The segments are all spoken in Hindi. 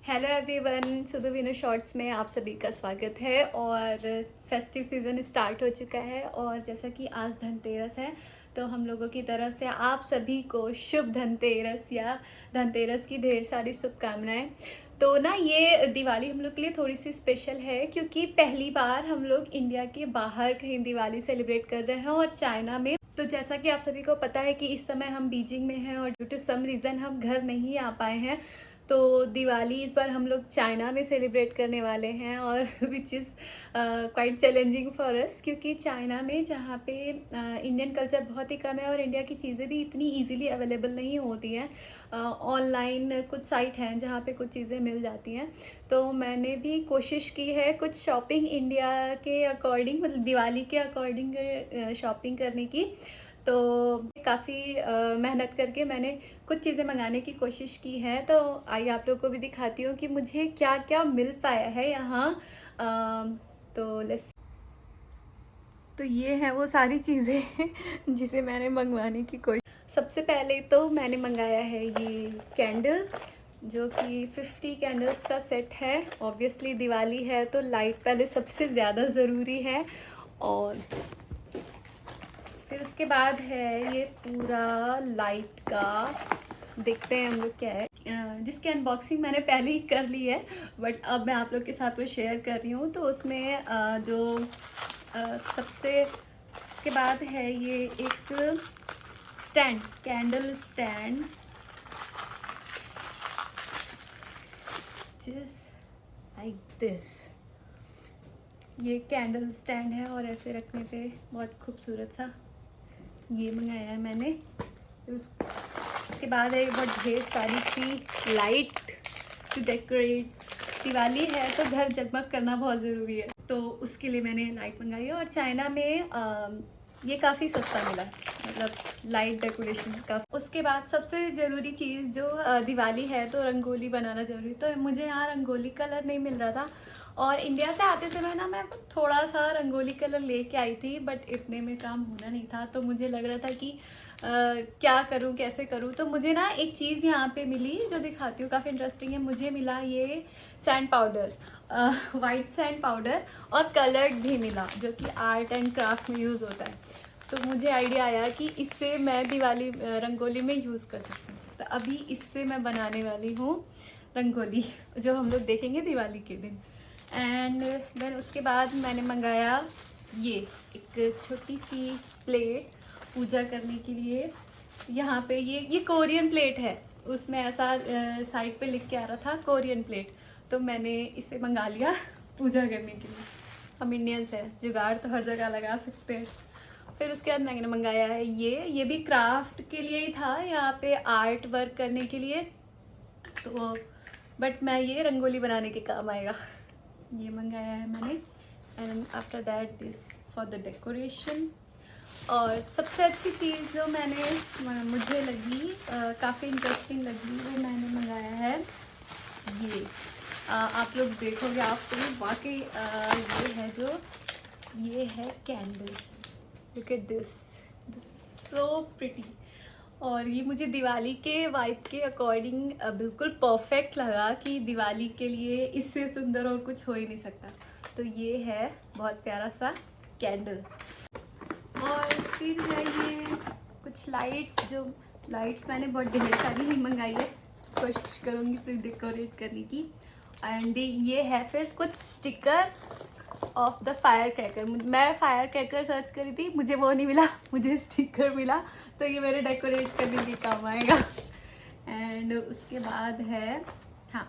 हेलो एवरीवन, सुबह विनो शॉर्ट्स में आप सभी का स्वागत है। और फेस्टिव सीज़न स्टार्ट हो चुका है और जैसा कि आज धनतेरस है तो हम लोगों की तरफ से आप सभी को शुभ धनतेरस या धनतेरस की ढेर सारी शुभकामनाएं। तो ना ये दिवाली हम लोग के लिए थोड़ी सी स्पेशल है क्योंकि पहली बार हम लोग इंडिया के बाहर कहीं दिवाली सेलिब्रेट कर रहे हैं और चाइना में। तो जैसा कि आप सभी को पता है कि इस समय हम बीजिंग में हैं और ड्यू टू सम रीज़न हम घर नहीं आ पाए हैं। तो दिवाली इस बार हम लोग चाइना में सेलिब्रेट करने वाले हैं और which is quite challenging for us क्योंकि चाइना में जहाँ पे इंडियन कल्चर बहुत ही कम है और इंडिया की चीज़ें भी इतनी इजीली अवेलेबल नहीं होती हैं। ऑनलाइन कुछ साइट हैं जहाँ पे कुछ चीज़ें मिल जाती हैं। तो मैंने भी कोशिश की है कुछ शॉपिंग इंडिया के अकॉर्डिंग, मतलब दिवाली के अकॉर्डिंग शॉपिंग करने की। तो काफ़ी मेहनत करके मैंने कुछ चीज़ें मंगाने की कोशिश की है। तो आइए आप लोगों को भी दिखाती हूँ कि मुझे क्या क्या मिल पाया है यहाँ। तो लेट्स। तो ये है वो सारी चीज़ें जिसे मैंने मंगवाने की कोशिश। सबसे पहले तो मैंने मंगाया है ये कैंडल जो कि 50 कैंडल्स का सेट है। ऑब्वियसली दिवाली है तो लाइट पहले सबसे ज़्यादा ज़रूरी है। और फिर उसके बाद है ये पूरा लाइट का, देखते हैं हम लोग क्या है, जिसकी अनबॉक्सिंग मैंने पहले ही कर ली है बट अब मैं आप लोग के साथ वो शेयर कर रही हूँ। तो उसमें जो सबसे के बाद है ये एक stand, candle stand, just like this. ये कैंडल स्टैंड है और ऐसे रखने पे बहुत खूबसूरत सा ये मंगाया है मैंने। फिर उसके बाद है बहुत ढेर सारी सी लाइट टू डेकोरेट। दिवाली है तो घर जगमग करना बहुत ज़रूरी है, तो उसके लिए मैंने लाइट मंगाई है। और चाइना में ये काफ़ी सस्ता मिला, मतलब लाइट डेकोरेशन का। उसके बाद सबसे ज़रूरी चीज़ जो दिवाली है तो रंगोली बनाना ज़रूरी। तो मुझे यहाँ रंगोली कलर नहीं मिल रहा था और इंडिया से आते समय ना मैं थोड़ा सा रंगोली कलर लेके आई थी बट इतने में काम होना नहीं था। तो मुझे लग रहा था कि क्या करूं, कैसे करूं। तो मुझे ना एक चीज़ यहाँ पे मिली जो दिखाती हूँ, काफ़ी इंटरेस्टिंग है। मुझे मिला ये sand powder, white sand powder, और कलर्ड भी मिला जो कि आर्ट एंड क्राफ्ट में यूज़ होता है। तो मुझे आइडिया आया कि इससे मैं दिवाली रंगोली में यूज़ कर सकती हूँ। तो अभी इससे मैं बनाने वाली हूँ रंगोली जो हम लोग देखेंगे दिवाली के दिन। एंड देन उसके बाद मैंने मंगाया ये एक छोटी सी प्लेट पूजा करने के लिए। यहाँ पे ये कोरियन प्लेट है, उसमें ऐसा साइड पे लिख के आ रहा था कोरियन प्लेट, तो मैंने इसे मंगा लिया पूजा करने के लिए। हम इंडियंस हैं, जुगाड़ तो हर जगह लगा सकते हैं। फिर उसके बाद मैंने मंगाया है ये भी क्राफ्ट के लिए ही था, यहाँ पे आर्ट वर्क करने के लिए। तो बट मैं ये रंगोली बनाने के काम आएगा। ये मंगाया है मैंने। And after that this for the decoration. और सबसे अच्छी चीज़ जो मुझे लगी, काफ़ी इंटरेस्टिंग लगी, वो मैंने मंगाया है ये। आप लोग देखोगे आपको भी वाकई ये है candle. Look at this so pretty. और ये मुझे दिवाली के वाइब के अकॉर्डिंग बिल्कुल परफेक्ट लगा कि दिवाली के लिए इससे सुंदर और कुछ हो ही नहीं सकता। तो ये है बहुत प्यारा सा कैंडल। और फिर है ये कुछ लाइट्स, जो लाइट्स मैंने बहुत ढेर सारी ही मंगाई है, कोशिश करूँगी फिर डेकोरेट करने की। एंड ये है फिर कुछ sticker of the fire cracker. मैं फायर क्रैकर सर्च करी थी, मुझे वो नहीं मिला, मुझे स्टिकर मिला। तो ये मेरे डेकोरेट करने के काम आएगा। एंड उसके बाद है, हाँ,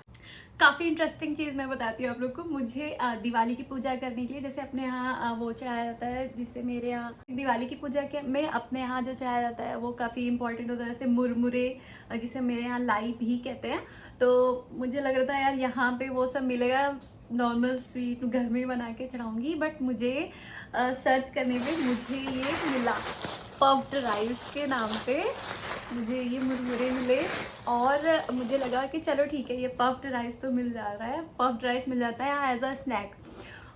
काफ़ी इंटरेस्टिंग चीज़ मैं बताती हूँ आप लोग को। मुझे दिवाली की पूजा करने के लिए, जैसे अपने यहाँ वो चढ़ाया जाता है, जिससे मेरे यहाँ दिवाली की पूजा के में अपने यहाँ जो चढ़ाया जाता है वो काफ़ी इंपॉर्टेंट होता है, जैसे मुरमुरे, जिसे मेरे यहाँ लाई भी कहते हैं। तो मुझे लग रहा था यार यहाँ पे वो सब मिलेगा, नॉर्मल स्वीट घर में ही बना के चढ़ाऊँगी। बट मुझे सर्च करने पे मुझे ये मिला, पफ्ड राइस के नाम पे मुझे ये मुरमुरे मिले। और मुझे लगा कि चलो ठीक है, ये पफ्ड राइस तो मिल जा रहा है, पफ्ड राइस मिल जाता है यहाँ एज अ स्नैक।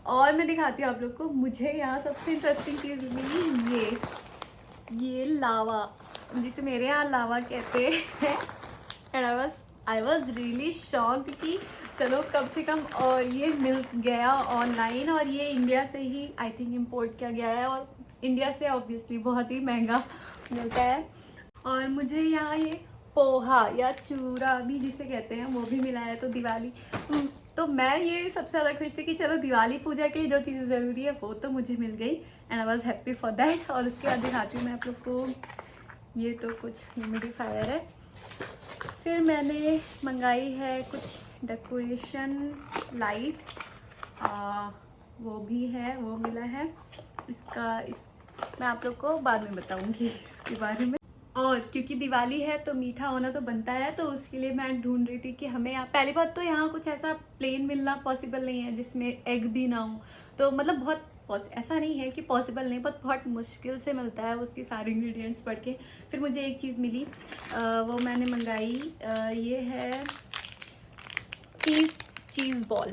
और मैं दिखाती हूँ आप लोग को, मुझे यहाँ सबसे इंटरेस्टिंग चीज़ मिली ये लावा, जिसे मेरे यहाँ लावा कहते हैं। And I was I was really shocked कि चलो कम से कम और ये मिल गया ऑनलाइन, और ये इंडिया से ही आई थिंक इम्पोर्ट किया गया है, और इंडिया से ऑब्वियसली बहुत ही महंगा मिलता है। और मुझे यहाँ ये पोहा या चूरा भी जिसे कहते हैं वो भी मिला है। तो दिवाली तो मैं ये सबसे ज़्यादा खुश थी कि चलो दिवाली पूजा की जो चीज़ें ज़रूरी है वो तो मुझे मिल गई, and I was happy for that. और उसके बाद दिखाती हूँ मैं आप लोग को, ये तो कुछ ह्यूमिडिफायर है। फिर मैंने मंगाई है कुछ डेकोरेशन लाइट, वो भी है, वो मिला है। मैं आप लोग को बाद में बताऊंगी इसके बारे में। और क्योंकि दिवाली है तो मीठा होना तो बनता है, तो उसके लिए मैं ढूंढ रही थी कि हमें यहाँ, पहली बात तो यहाँ कुछ ऐसा प्लेन मिलना पॉसिबल नहीं है जिसमें एग भी ना हो। तो मतलब बहुत ऐसा नहीं है कि पॉसिबल नहीं, बट बहुत मुश्किल से मिलता है उसकी सारे इंग्रेडिएंट्स पढ़ के। फिर मुझे एक चीज़ मिली, वो मैंने मंगाई, ये है चीज़ बॉल,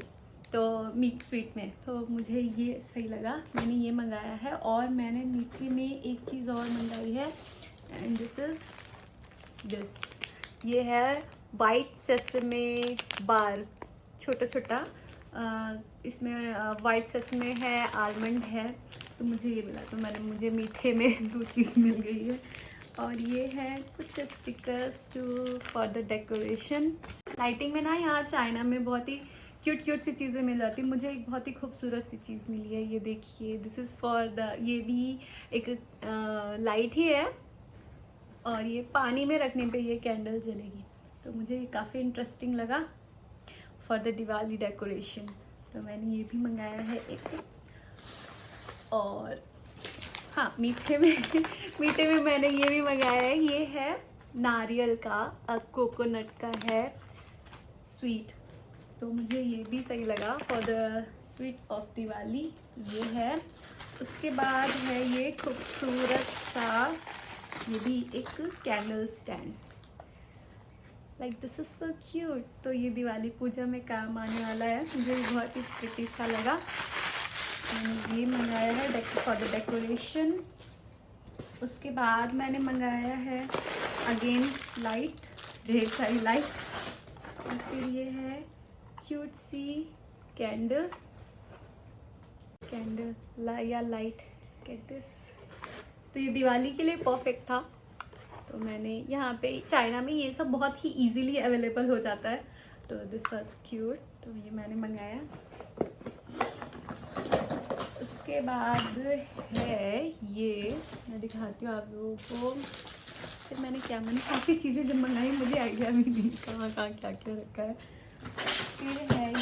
तो मीट स्वीट में। तो मुझे ये सही लगा, मैंने ये मंगाया है। और मैंने मीठे में एक चीज़ और मंगाई है, एंड दिस इज़ दिस, ये है वाइट सेसमे बार, छोटा छोटा। इसमें वाइट सेसमे है, आलमंड है, तो मुझे ये मिला। तो मुझे मीठे में 2 चीज़ मिल गई है। और ये है कुछ stickers for the decoration. Lighting में ना यहाँ चाइना में बहुत ही क्यूट सी चीज़ें मिल जाती। मुझे एक बहुत ही खूबसूरत सी चीज़ मिली है, ये देखिए, दिस इज़ फॉर द, ये भी एक लाइट ही है, और ये पानी में रखने पे ये कैंडल जलेगी। तो मुझे ये काफ़ी इंटरेस्टिंग लगा फॉर द दिवाली डेकोरेशन, तो मैंने ये भी मंगाया है एक। और हाँ, मीठे में मैंने ये भी मंगाया है, ये है नारियल का, कोकोनट का है स्वीट। तो मुझे ये भी सही लगा for the sweet of Diwali, ये है। उसके बाद है ये खूबसूरत सा, ये भी एक candle stand, like this is so cute. तो ये दिवाली पूजा में काम आने वाला है, मुझे बहुत ही प्रिटी सा लगा। मैंने ये मंगाया है फॉर द डेकोरेशन। उसके बाद मैंने मंगाया है अगेन लाइट, ढेर सारी लाइट। और फिर ये है क्यूट सी कैंडल या लाइट, गेट दिस। तो ये दिवाली के लिए परफेक्ट था। तो मैंने यहाँ पे चाइना में ये सब बहुत ही इजीली अवेलेबल हो जाता है, तो दिस वाज क्यूट, तो ये मैंने मंगाया। उसके बाद है ये, मैं दिखाती हूँ आप लोगों को। फिर मैंने काफ़ी चीज़ें जब मंगाई मुझे आइडिया भी नहीं कहाँ क्या क्या रखा है। फिर है ये,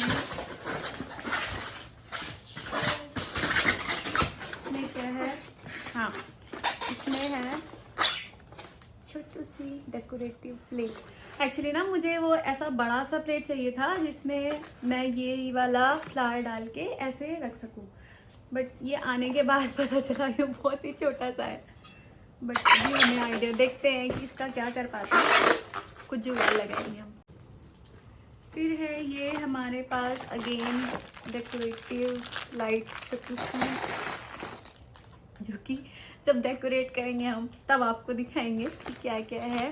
इसमें क्या है, हाँ इसमें है छोटी सी डेकोरेटिव प्लेट। एक्चुअली ना मुझे वो ऐसा बड़ा सा प्लेट चाहिए था जिसमें मैं ये वाला फ्लावर डाल के ऐसे रख सकूं, बट ये आने के बाद पता चला ये बहुत ही छोटा सा है। बट अभी हमें आइडिया, देखते हैं कि इसका क्या कर पाते हैं, कुछ जुगाड़ लगाएंगे हम। फिर है ये हमारे पास अगेन डेकोरेटिव लाइट छोटी सी, जो कि जब डेकोरेट करेंगे हम तब आपको दिखाएंगे कि क्या क्या है।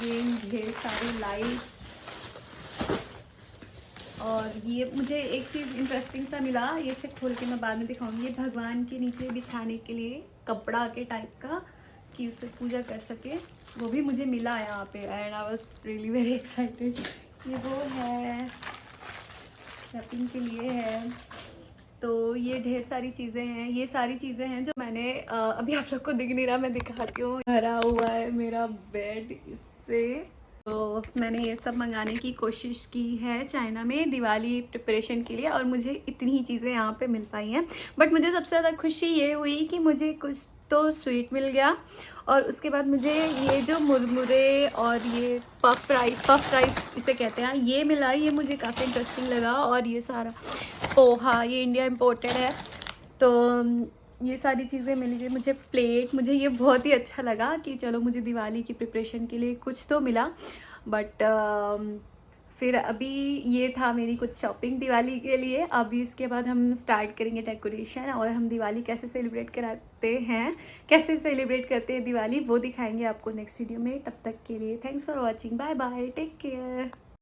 ये ढेर सारी लाइट्स। और ये मुझे एक चीज़ इंटरेस्टिंग सा मिला, ये से खोल के मैं बाद में दिखाऊंगी। ये भगवान के नीचे बिछाने के लिए कपड़ा के टाइप का, कि उससे पूजा कर सके, वो भी मुझे मिला यहाँ पे, and I was really very excited. ये वो है, रैपिंग के लिए है। तो ये ढेर सारी चीज़ें हैं, ये सारी चीज़ें हैं जो मैंने अभी आप लोग को दिख नहीं रहा, मैं दिखाती हूँ। भरा हुआ है मेरा बेड इससे। तो मैंने ये सब मंगाने की कोशिश की है चाइना में दिवाली प्रिपरेशन के लिए, और मुझे इतनी ही चीज़ें यहाँ पे मिल पाई हैं। बट मुझे सबसे ज़्यादा खुशी ये हुई कि मुझे कुछ तो स्वीट मिल गया, और उसके बाद मुझे ये जो मुरमुरे और ये पफ राइस इसे कहते हैं, ये मिला। ये मुझे काफ़ी इंटरेस्टिंग लगा। और ये सारा पोहा, ये इंडिया इम्पोर्टेड है, तो ये सारी चीज़ें मिली थी मुझे। प्लेट, मुझे ये बहुत ही अच्छा लगा कि चलो मुझे दिवाली की प्रिपरेशन के लिए कुछ तो मिला। बट फिर अभी ये था मेरी कुछ शॉपिंग दिवाली के लिए। अभी इसके बाद हम स्टार्ट करेंगे डेकोरेशन, और हम दिवाली कैसे सेलिब्रेट कराते हैं, कैसे सेलिब्रेट करते हैं दिवाली, वो दिखाएंगे आपको नेक्स्ट वीडियो में। तब तक के लिए thanks for watching, bye bye, take care.